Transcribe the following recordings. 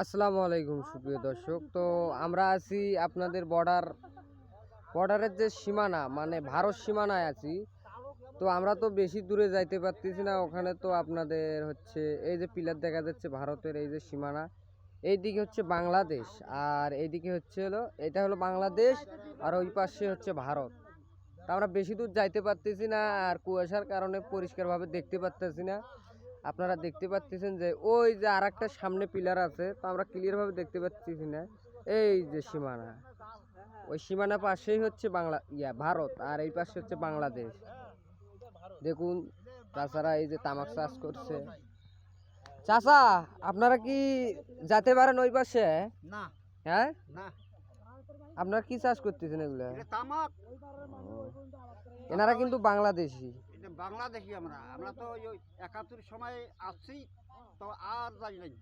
আসসালামু আলাইকুম সুপ্রিয় দর্শক। তো আমরা আছি আপনাদের বর্ডারের যে সীমানা মানে ভারত সীমানায় আছি। তো আমরা তো বেশি দূরে যাইতে পারতেছি না। ওখানে তো আপনাদের হচ্ছে এই যে পিলার দেখা যাচ্ছে ভারতের এই যে সীমানা, এইদিকে হচ্ছে বাংলাদেশ আর এইদিকে হচ্ছে এটা হলো বাংলাদেশ আর ওই পাশে হচ্ছে ভারত। তো আমরা বেশি দূর যাইতে পারতেছি না আর কুয়াশার কারণে পরিষ্কারভাবে দেখতে পারতেছি না। আপনারা দেখতে পাচ্ছেন যে ওই যে আর একটা সামনে পিলার আছে, তো আমরা ক্লিয়ারভাবে দেখতে পাচ্ছি না। এই যে সীমানা, ওই সীমানা পাশেই হচ্ছে ভারত আর এই পাশে হচ্ছে বাংলাদেশ। দেখুন তাছাড়া এই যে তামাক চাষ করছে। চাচা, আপনারা কি যেতে পারেন ওই পাশে? না। হ্যাঁ, না, আপনারা কি চাষ করতেছেন এগুলা? এটা তামাক। এনারা কিন্তু বাংলাদেশি। এটা বাংলাদেশি। আমরা তো ওই ৭১ সময় আসছি, তো আর যাই নাই।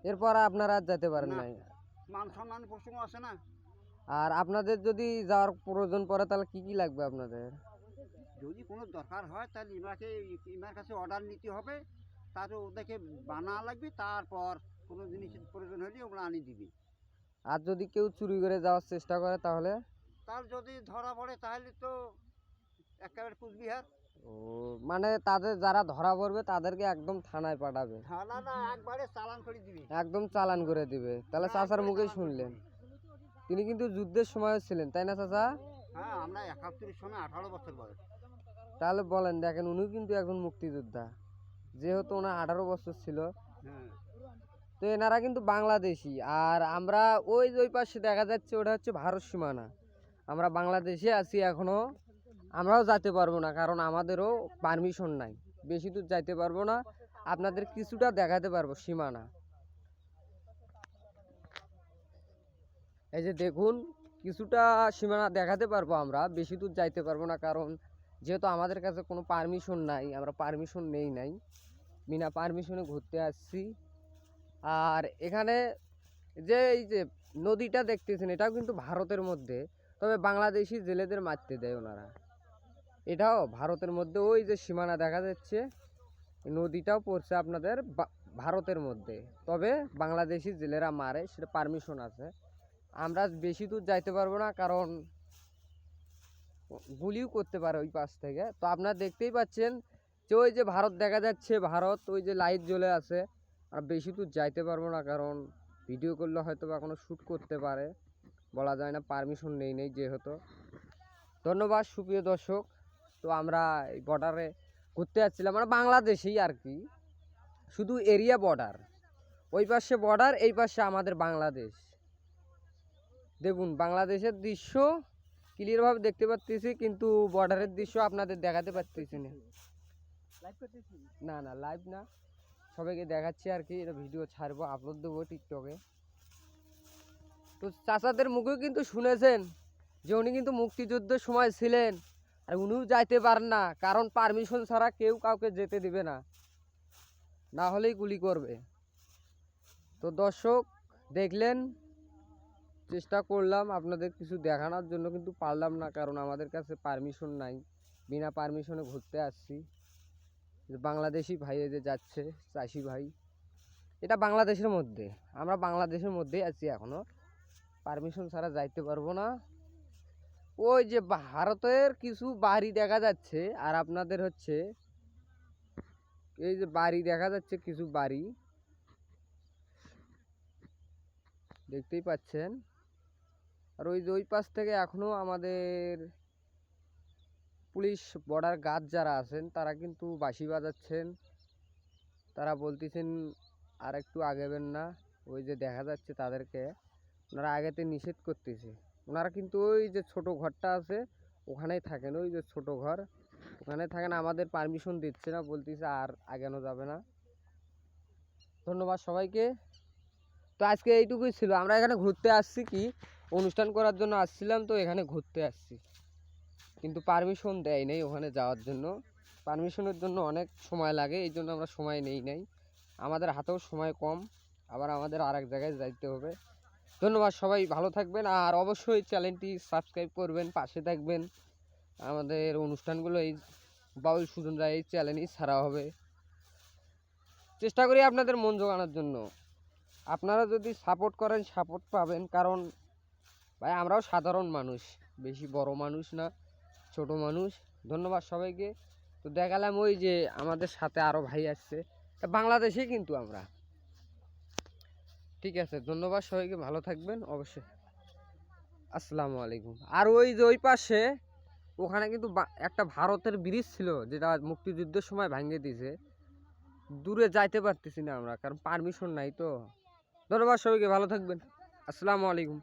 এরপর আপনারা আর যেতে পারেন না। নাই। মান সম্মান প্রসঙ্গ আছে না। আর আপনাদের যদি যাওয়ার প্রয়োজন পড়ে তাহলে কি কি লাগবে আপনাদের? যদি কোনো দরকার হয় তাহলে ইমার কাছে অর্ডার নিতে হবে, তারপর ওদেরকে বানা লাগবে, তারপর কোনো জিনিসের প্রয়োজন হলে ওগুলো আনি দিবি। আর যদি কেউ চুরি করে যাওয়ার চেষ্টা করে তাহলে? তার যদি ধরা পড়ে তাহলে তো একেবারে কুচবিহার। ও, মানে তাদের যারা ধরা পড়বে তাদেরকে একদম থানায় পাঠাবে? থানা না, একবারে চালান করে দিবি। একদম চালান করে দিবে? তাহলে চাচার মুখেই শুনলেন। তিনি কিন্তু যুদ্ধের সময় ছিলেন, তাই না চাচা? হ্যাঁ, আমরা ৭১ সময় ১৮ বছর বয়স। তাহলে বলেন, দেখেন উনিও কিন্তু একজন মুক্তিযোদ্ধা, যেহেতু ওনার 18 বছর ছিল। হ্যাঁ। তো এনারা কিন্তু বাংলাদেশি আর আমরা ওই যে ওই পাশে দেখা যাচ্ছে ওটা হচ্ছে ভারত সীমানা। আমরা বাংলাদেশে আছি এখনো। আমরাও যেতে পারবো না কারণ আমাদেরও পারমিশন নাই, বেশি দূর যাইতে পারবো না। আপনাদের কিছুটা দেখাতে পারবো সীমানা। এই যে দেখুন, কিছুটা সীমানা দেখাতে পারবো, আমরা বেশি দূর যাইতে পারবো না কারণ যেহেতু আমাদের কাছে কোনো পারমিশন নাই, আমরা পারমিশন নাই, বিনা পারমিশনে ঘুরতে আসছি। আর এখানে যে এই যে নদীটা দেখতেছেন এটাও কিন্তু ভারতের মধ্যে, তবে বাংলাদেশি জেলেদের মারতে দেয় ওনারা। এটাও ভারতের মধ্যে, ওই যে সীমানা দেখা যাচ্ছে নদীটাও পড়ছে আপনাদের ভারতের মধ্যে, তবে বাংলাদেশি জেলেরা মারে, সেটা পারমিশন আছে। আমরা বেশি দূর যাইতে পারবো না কারণ গুলিও করতে পারে ওই পাশ থেকে। তো আপনারা দেখতেই পাচ্ছেন যে ওই যে ভারত দেখা যাচ্ছে, ভারত ওই যে লাইট জ্বলে আছে। আর বেশি দূর যাইতে পারবো না কারণ ভিডিও করলে হয়তো বা কোনো শ্যুট করতে পারে, বলা যায় না, পারমিশন নেই যেহেতু। ধন্যবাদ সুপ্রিয় দর্শক। তো আমরা এই বর্ডারে ঘুরতে যাচ্ছিলাম, আমরা বাংলাদেশেই আর কি, শুধু এরিয়া বর্ডার, ওই পাশে বর্ডার, এই পাশে আমাদের বাংলাদেশ। দেখুন বাংলাদেশের দৃশ্য ক্লিয়ারভাবে দেখতে পাচ্ছি, কিন্তু বর্ডারের দৃশ্য আপনাদের দেখাতে পারতেছি না। না না, লাইভ না, সবাইকে দেখাচ্ছি আর কি। এটা ভিডিও ছাড়বো, আপলোড দেবো টিকটকে। তো চাচাদের মুখেও কিন্তু শুনেছেন যে উনি কিন্তু মুক্তিযুদ্ধের সময় ছিলেন আর উনিও যাইতে পারেন না কারণ পারমিশন ছাড়া কেউ কাউকে যেতে দিবে না, না হলেই গুলি করবে। তো দর্শক দেখলেন, চেষ্টা করলাম আপনাদের কিছু দেখানোর জন্য, কিন্তু পারলাম না কারণ আমাদের কাছে পারমিশন নাই, বিনা পারমিশনে ঘুরতে আসছি। বাংলাদেশি ভাই এই যে যাচ্ছে, চাষি ভাই, এটা বাংলাদেশের মধ্যে, আমরা বাংলাদেশের মধ্যেই আছি এখনো, পারমিশন ছাড়া যাইতে পারবো না। ওই যে ভারতের কিছু বাড়ি দেখা যাচ্ছে আর আপনাদের হচ্ছে এই যে বাড়ি দেখা যাচ্ছে, কিছু বাড়ি দেখতেই পাচ্ছেন। আর ওই যে ওই পাশ থেকে এখনো আমাদের পুলিশ বর্ডার গার্ড যারা আছেন তারা কিন্তু বাঁশি বাজাচ্ছেন, তারা বলতেছেন আর একটু আগাবেন না। ওই যে দেখা যাচ্ছে তাদেরকে ওনারা আগেতে নিষেধ করতেছে। ওনারা কিন্তু ওই যে ছোট ঘরটা আছে ওখানেই থাকেন, ওই যে ছোট ঘর ওখানে থাকেন, আমাদের পারমিশন দিচ্ছে না, বলতেছে আর আগানো যাবে না। ধন্যবাদ সবাইকে। তো আজকে এইটুকুই ছিল, আমরা এখানে ঘুরতে আসছি, কি অনুষ্ঠান করার জন্য আসছিলাম, তো এখানে ঘুরতে আসছি, কিন্তু পারমিশন দেয় নাই ওখানে যাওয়ার জন্য। পারমিশনের জন্য অনেক সময় লাগে, এই জন্য আমরা সময় নেই নাই, আমাদের হাতেও সময় কম, আবার আমাদের আর এক জায়গায় যাইতে হবে। ধন্যবাদ, সবাই ভালো থাকবেন আর অবশ্যই চ্যানেলটি সাবস্ক্রাইব করবেন, পাশে থাকবেন। আমাদের অনুষ্ঠানগুলো এই বাউল সুজন রায় এই চ্যানেলই ছাড়া হবে, চেষ্টা করি আপনাদের মন জোগানোর জন্য। আপনারা যদি সাপোর্ট করেন সাপোর্ট পাবেন, কারণ ভাই আমরাও সাধারণ মানুষ, বেশি বড় মানুষ না, ছোট মানুষ। ধন্যবাদ সবাইকে। তো দেখালাম ওই যে আমাদের সাথে আরও ভাই আসছে, তা বাংলাদেশে কিন্তু আমরা। ঠিক আছে, ধন্যবাদ সবাইকে, ভালো থাকবেন অবশ্যই। আসসালামু আলাইকুম। আর ওই যে ওই পাশে ওখানে কিন্তু একটা ভারতের ব্রিজ ছিল, যেটা মুক্তিযুদ্ধের সময় ভাঙিয়ে দিয়েছে। দূরে যাইতে পারতেছি না আমরা, কারণ পারমিশন নাই তো। ধন্যবাদ সবাইকে, ভালো থাকবেন। আসসালামু আলাইকুম।